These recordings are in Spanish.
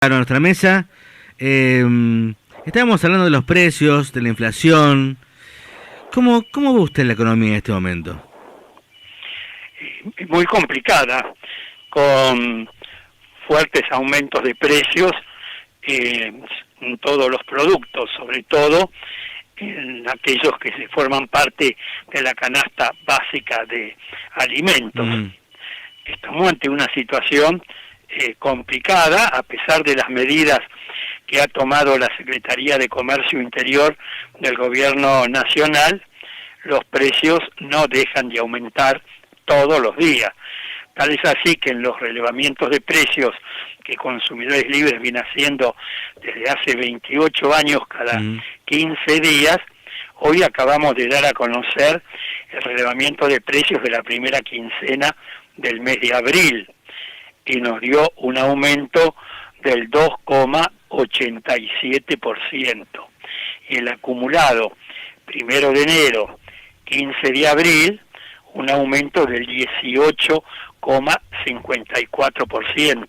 a nuestra mesa. Estábamos hablando de los precios, de la inflación. ¿Cómo ve usted la economía en este momento? Muy complicada, con fuertes aumentos de precios en todos los productos, sobre todo en aquellos que se forman parte de la canasta básica de alimentos. Estamos ante una situación complicada, a pesar de las medidas que ha tomado la Secretaría de Comercio Interior del Gobierno Nacional. Los precios no dejan de aumentar todos los días. Tal es así que en los relevamientos de precios que Consumidores Libres viene haciendo desde hace 28 años cada 15 días, hoy acabamos de dar a conocer el relevamiento de precios de la primera quincena del mes de abril y nos dio un aumento del 2,87%. Y el acumulado 1 de enero, 15 de abril, un aumento del 18,54%.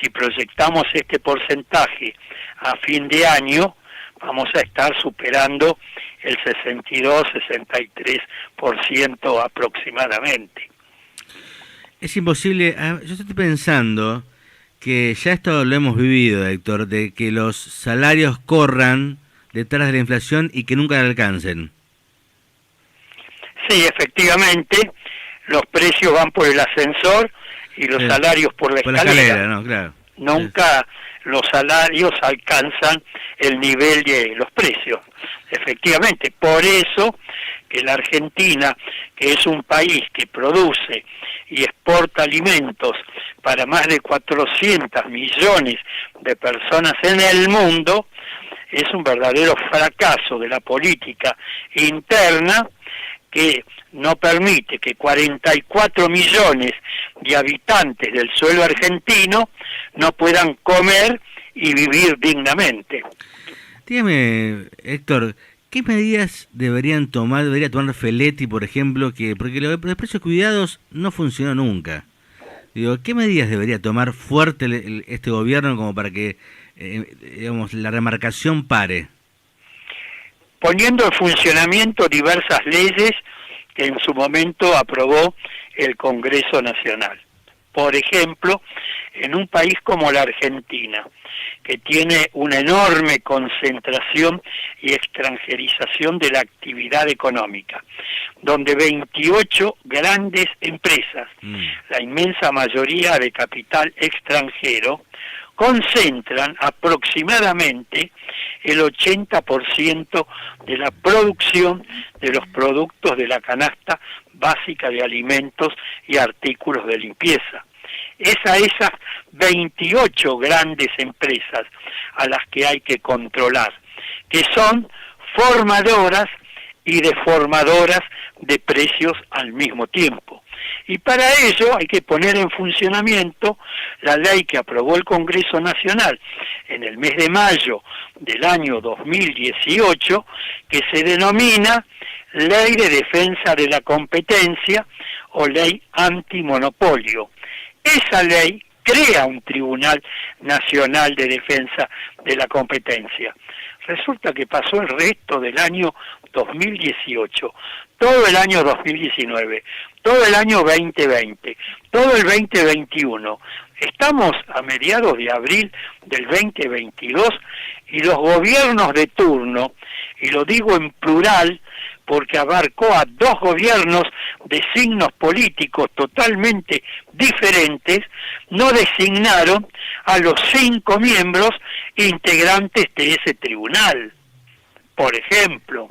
Si proyectamos este porcentaje a fin de año, vamos a estar superando el 62-63% aproximadamente. Es imposible, yo estoy pensando que ya esto lo hemos vivido, Héctor, de que los salarios corran detrás de la inflación y que nunca la alcancen. Sí, efectivamente, los precios van por el ascensor y los salarios por la escalera. ¿No? Claro. Nunca los salarios alcanzan el nivel de los precios. Efectivamente, por eso que la Argentina, que es un país que produce y exporta alimentos para más de 400 millones de personas en el mundo, es un verdadero fracaso de la política interna que no permite que 44 millones de habitantes del suelo argentino no puedan comer y vivir dignamente. Dígame, Héctor, ¿qué medidas debería tomar Feletti, por ejemplo, porque los precios cuidados no funcionó nunca? Digo, ¿qué medidas debería tomar fuerte este gobierno como para que la remarcación pare? Poniendo en funcionamiento diversas leyes que en su momento aprobó el Congreso Nacional. Por ejemplo, en un país como la Argentina, que tiene una enorme concentración y extranjerización de la actividad económica, donde 28 grandes empresas, la inmensa mayoría de capital extranjero, concentran aproximadamente el 80% de la producción de los productos de la canasta básica de alimentos y artículos de limpieza. Es a esas 28 grandes empresas a las que hay que controlar, que son formadoras y deformadoras de precios al mismo tiempo. Y para ello hay que poner en funcionamiento la ley que aprobó el Congreso Nacional en el mes de mayo del año 2018, que se denomina Ley de Defensa de la Competencia o Ley Antimonopolio. Esa ley crea un Tribunal Nacional de Defensa de la Competencia. Resulta que pasó el resto del año 2018, todo el año 2019, todo el año 2020, todo el 2021. Estamos a mediados de abril del 2022 y los gobiernos de turno, y lo digo en plural porque abarcó a dos gobiernos de signos políticos totalmente diferentes, no designaron a los 5 miembros integrantes de ese tribunal, por ejemplo.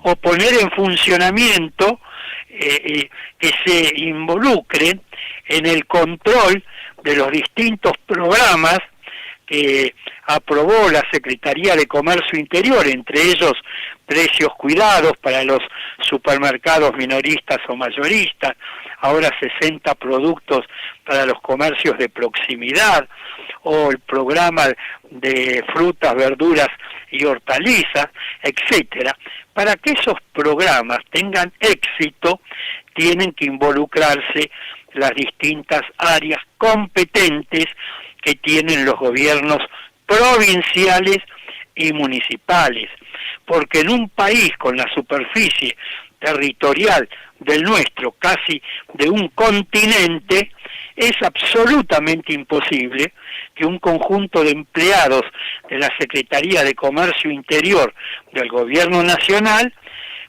O poner en funcionamiento que se involucre en el control de los distintos programas que aprobó la Secretaría de Comercio Interior, entre ellos precios cuidados para los supermercados minoristas o mayoristas, ahora 60 productos para los comercios de proximidad, o el programa de frutas, verduras y hortalizas, etcétera. Para que esos programas tengan éxito, tienen que involucrarse las distintas áreas competentes que tienen los gobiernos provinciales y municipales, porque en un país con la superficie territorial del nuestro, casi de un continente, es absolutamente imposible que un conjunto de empleados de la Secretaría de Comercio Interior del Gobierno Nacional,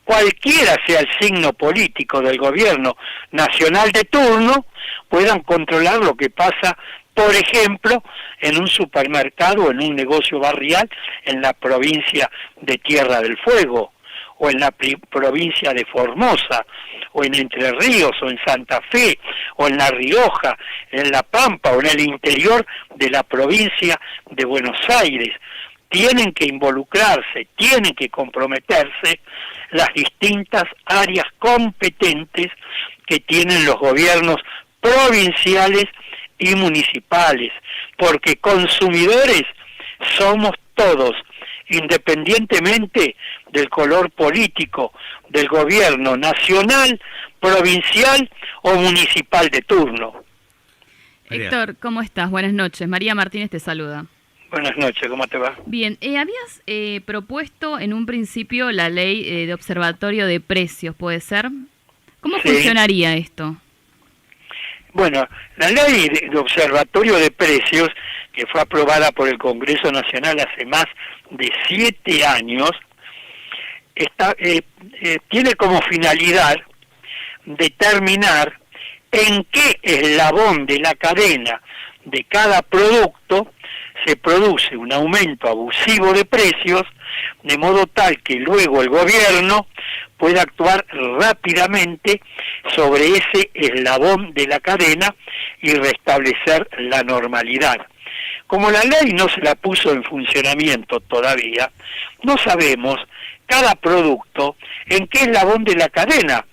cualquiera sea el signo político del Gobierno Nacional de turno, puedan controlar lo que pasa, por ejemplo, en un supermercado o en un negocio barrial en la provincia de Tierra del Fuego, o en la provincia de Formosa, o en Entre Ríos, o en Santa Fe, o en La Rioja, en La Pampa, o en el interior de la provincia de Buenos Aires. Tienen que involucrarse, tienen que comprometerse las distintas áreas competentes que tienen los gobiernos provinciales y municipales, porque consumidores somos todos, independientemente del color político del gobierno nacional, provincial o municipal de turno. Héctor, ¿cómo estás? Buenas noches. María Martínez te saluda. Buenas noches, ¿cómo te va? Bien, habías propuesto en un principio la ley de observatorio de precios, ¿puede ser? ¿Cómo funcionaría esto? Bueno, la ley de observatorio de precios, que fue aprobada por el Congreso Nacional hace más de 7 años, tiene como finalidad determinar en qué eslabón de la cadena de cada producto se produce un aumento abusivo de precios, de modo tal que luego el gobierno pueda actuar rápidamente sobre ese eslabón de la cadena y restablecer la normalidad. Como la ley no se la puso en funcionamiento todavía, no sabemos cada producto en qué eslabón de la cadena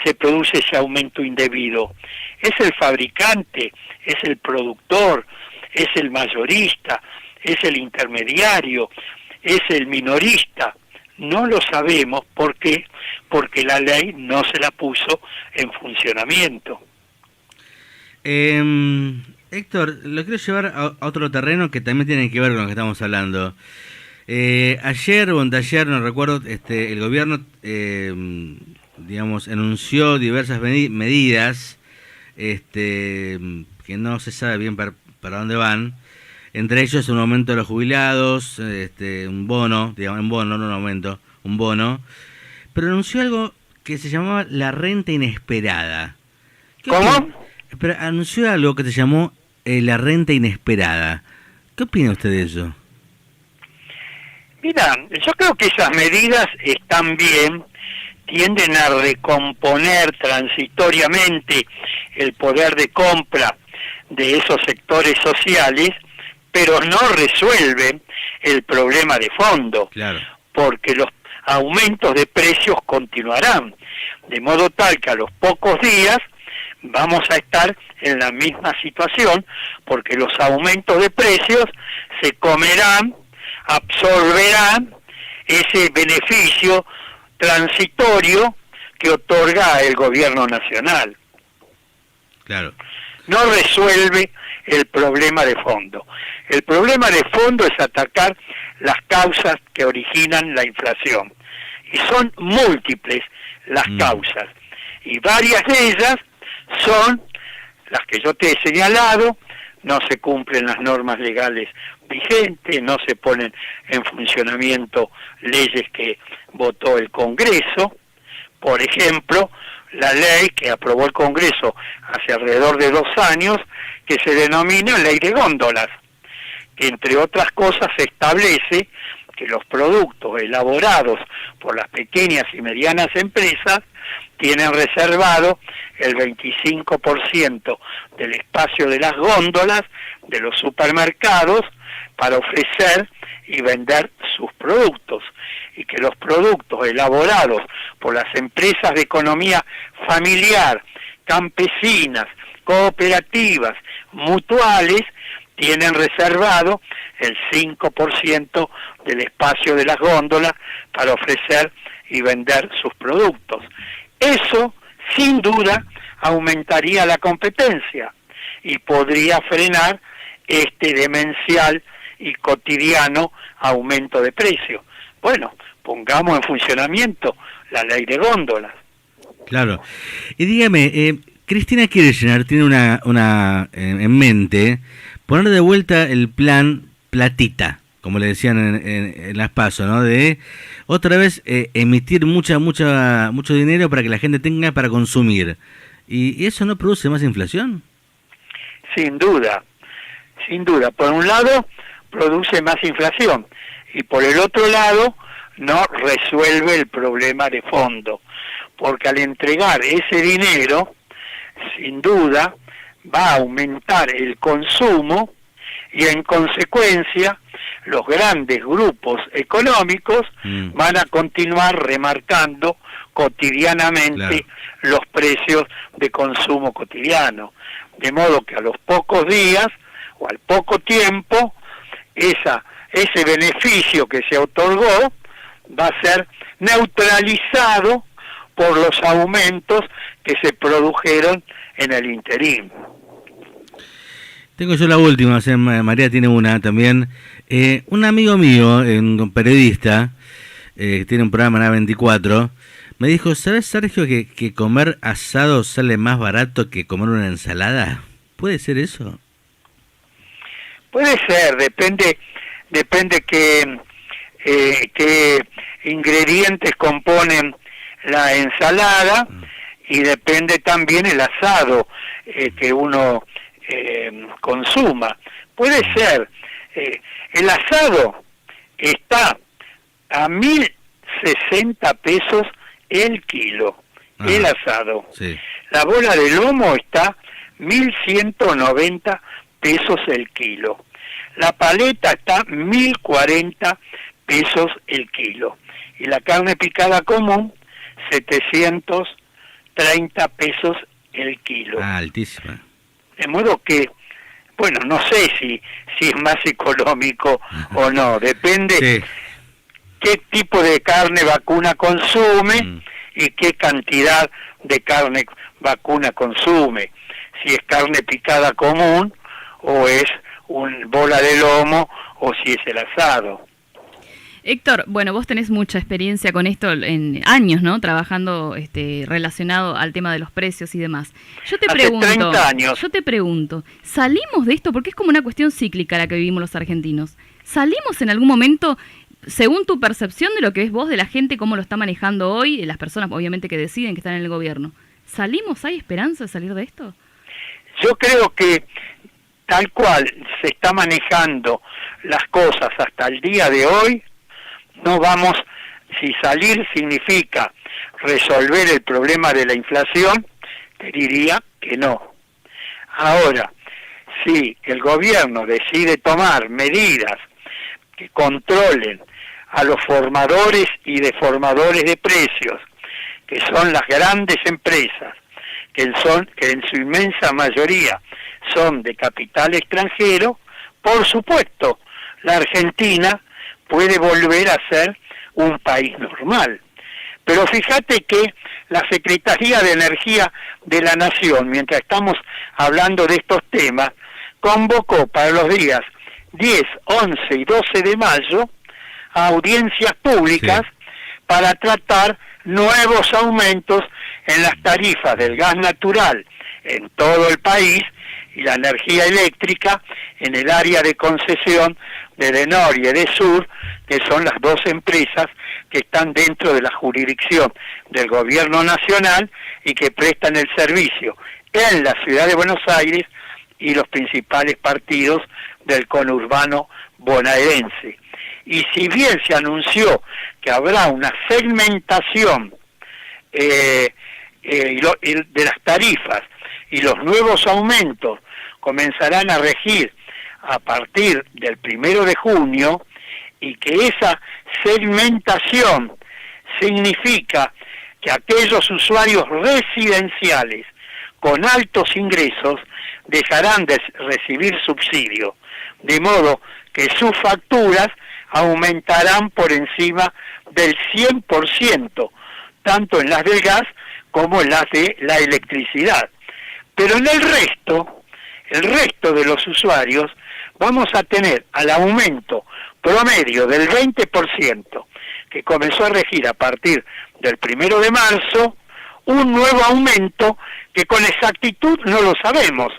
se produce ese aumento indebido. ¿Es el fabricante? ¿Es el productor? ¿Es el mayorista? ¿Es el intermediario? ¿Es el minorista? No lo sabemos. ¿Por qué? Porque la ley no se la puso en funcionamiento. Héctor, lo quiero llevar a otro terreno que también tiene que ver con lo que estamos hablando. Ayer o anteayer, no recuerdo, el gobierno, anunció diversas medidas que no se sabe bien para dónde van. Entre ellos un aumento de los jubilados, un bono, no un aumento, un bono. Pero anunció algo que se llamaba la renta inesperada. ¿Cómo? Pero anunció algo que se llamó la renta inesperada. ¿Qué opina usted de eso? Mira, yo creo que esas medidas están bien, tienden a recomponer transitoriamente el poder de compra de esos sectores sociales, pero no resuelven el problema de fondo, claro, porque los aumentos de precios continuarán, de modo tal que a los pocos días vamos a estar en la misma situación, porque los aumentos de precios se comerán, absorberán ese beneficio transitorio que otorga el gobierno nacional. Claro. No resuelve el problema de fondo. El problema de fondo es atacar las causas que originan la inflación. Y son múltiples las causas. Y varias de ellas son las que yo te he señalado: no se cumplen las normas legales vigentes, no se ponen en funcionamiento leyes que votó el Congreso. Por ejemplo, la ley que aprobó el Congreso hace alrededor de 2 años, que se denomina Ley de Góndolas, que entre otras cosas establece que los productos elaborados por las pequeñas y medianas empresas tienen reservado el 25% del espacio de las góndolas de los supermercados para ofrecer y vender sus productos, y que los productos elaborados por las empresas de economía familiar, campesinas, cooperativas, mutuales, tienen reservado el 5% del espacio de las góndolas para ofrecer y vender sus productos. Eso, sin duda, aumentaría la competencia y podría frenar este demencial y cotidiano aumento de precios. Bueno, pongamos en funcionamiento la ley de góndolas. Claro. Y dígame, Cristina Kirchner tiene una en mente poner de vuelta el plan platita, como le decían en las PASO, ¿no? De otra vez emitir mucho dinero para que la gente tenga para consumir. ¿Y eso no produce más inflación? Sin duda, sin duda. Por un lado, produce más inflación y por el otro lado, no resuelve el problema de fondo, porque al entregar ese dinero, sin duda, va a aumentar el consumo y en consecuencia los grandes grupos económicos van a continuar remarcando cotidianamente los precios de consumo cotidiano. De modo que a los pocos días o al poco tiempo, ese beneficio que se otorgó va a ser neutralizado por los aumentos que se produjeron en el interín. Tengo yo la última, María tiene una también. Un amigo mío, un periodista, tiene un programa en A24, me dijo, ¿sabes, Sergio, que comer asado sale más barato que comer una ensalada? ¿Puede ser eso? Puede ser, depende qué ingredientes componen la ensalada y depende también el asado que uno consuma. Puede ser, el asado está a 1.060 pesos el kilo, el asado. Sí. La bola de lomo está 1.190 pesos el kilo. La paleta está 1.040 pesos el kilo. Y la carne picada común, 730 pesos el kilo. Altísima. De modo que, bueno, no sé si es más económico o no. Depende qué tipo de carne vacuna consume y qué cantidad de carne vacuna consume. Si es carne picada común o es un bola de lomo o si es el asado. Héctor, bueno, vos tenés mucha experiencia con esto en años, ¿no? Trabajando relacionado al tema de los precios y demás. Yo te pregunto, 30 años. Yo te pregunto, ¿salimos de esto? Porque es como una cuestión cíclica la que vivimos los argentinos. ¿Salimos en algún momento, según tu percepción de lo que es vos, de la gente, cómo lo está manejando hoy, de las personas obviamente que deciden, que están en el gobierno? ¿Salimos? ¿Hay esperanza de salir de esto? Yo creo que tal cual se está manejando las cosas hasta el día de hoy, no vamos, si salir significa resolver el problema de la inflación, te diría que no. Ahora, si el gobierno decide tomar medidas que controlen a los formadores y deformadores de precios, que son las grandes empresas, que en su inmensa mayoría son de capital extranjero, por supuesto, la Argentina puede volver a ser un país normal. Pero fíjate que la Secretaría de Energía de la Nación, mientras estamos hablando de estos temas, convocó para los días 10, 11 y 12 de mayo a audiencias públicas para tratar nuevos aumentos en las tarifas del gas natural en todo el país y la energía eléctrica en el área de concesión de Edenor y Edesur, que son las dos empresas que están dentro de la jurisdicción del gobierno nacional y que prestan el servicio en la ciudad de Buenos Aires y los principales partidos del conurbano bonaerense. Y si bien se anunció que habrá una segmentación de las tarifas y los nuevos aumentos comenzarán a regir a partir del 1 de junio, y que esa segmentación significa que aquellos usuarios residenciales con altos ingresos dejarán de recibir subsidio, de modo que sus facturas aumentarán por encima del 100%, tanto en las del gas como en las de la electricidad. Pero en el resto de los usuarios vamos a tener al aumento promedio del 20% que comenzó a regir a partir del 1 de marzo, un nuevo aumento que con exactitud no lo sabemos.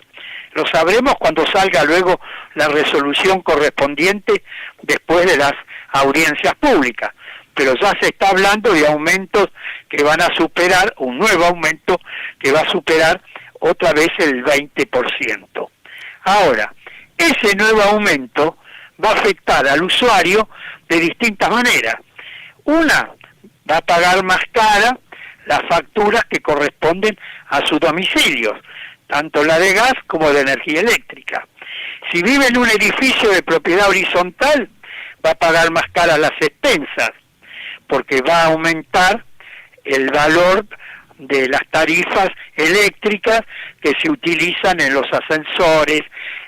Lo sabremos cuando salga luego la resolución correspondiente después de las audiencias públicas. Pero ya se está hablando de aumentos que van a superar, un nuevo aumento que va a superar otra vez el 20%. Ahora, ese nuevo aumento va a afectar al usuario de distintas maneras. Una, va a pagar más cara las facturas que corresponden a sus domicilios, tanto la de gas como de energía eléctrica. Si vive en un edificio de propiedad horizontal, va a pagar más caras las expensas, porque va a aumentar el valor de las tarifas eléctricas que se utilizan en los ascensores,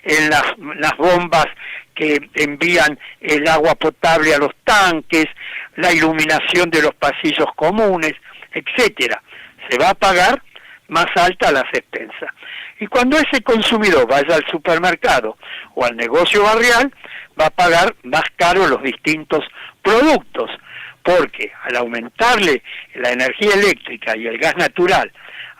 en las bombas que envían el agua potable a los tanques, la iluminación de los pasillos comunes, etcétera. Se va a pagar más alta las expensas. Y cuando ese consumidor vaya al supermercado o al negocio barrial, va a pagar más caro los distintos productos, porque al aumentarle la energía eléctrica y el gas natural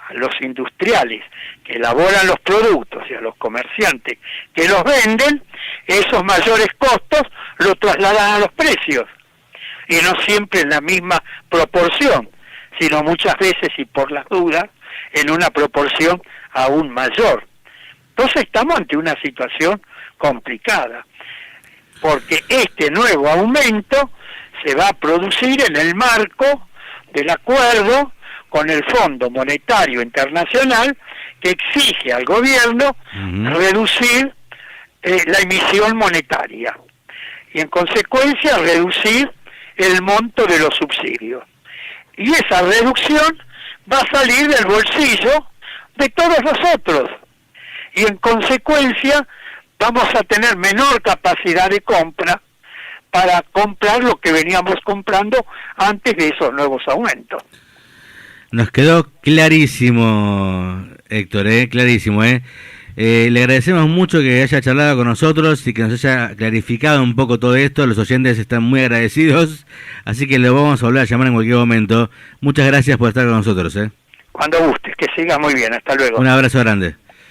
a los industriales que elaboran los productos y a los comerciantes que los venden, esos mayores costos los trasladan a los precios, y no siempre en la misma proporción, sino muchas veces, y por las dudas, en una proporción aún mayor. Entonces estamos ante una situación complicada, porque este nuevo aumento se va a producir en el marco del acuerdo con el Fondo Monetario Internacional, que exige al gobierno reducir la emisión monetaria y en consecuencia reducir el monto de los subsidios. Y esa reducción va a salir del bolsillo de todos nosotros, y en consecuencia vamos a tener menor capacidad de compra para comprar lo que veníamos comprando antes de esos nuevos aumentos. Nos quedó clarísimo, Héctor, clarísimo. Le agradecemos mucho que haya charlado con nosotros y que nos haya clarificado un poco todo esto. Los oyentes están muy agradecidos, así que le vamos a volver a llamar en cualquier momento. Muchas gracias por estar con nosotros. Cuando gustes, que siga muy bien. Hasta luego. Un abrazo grande.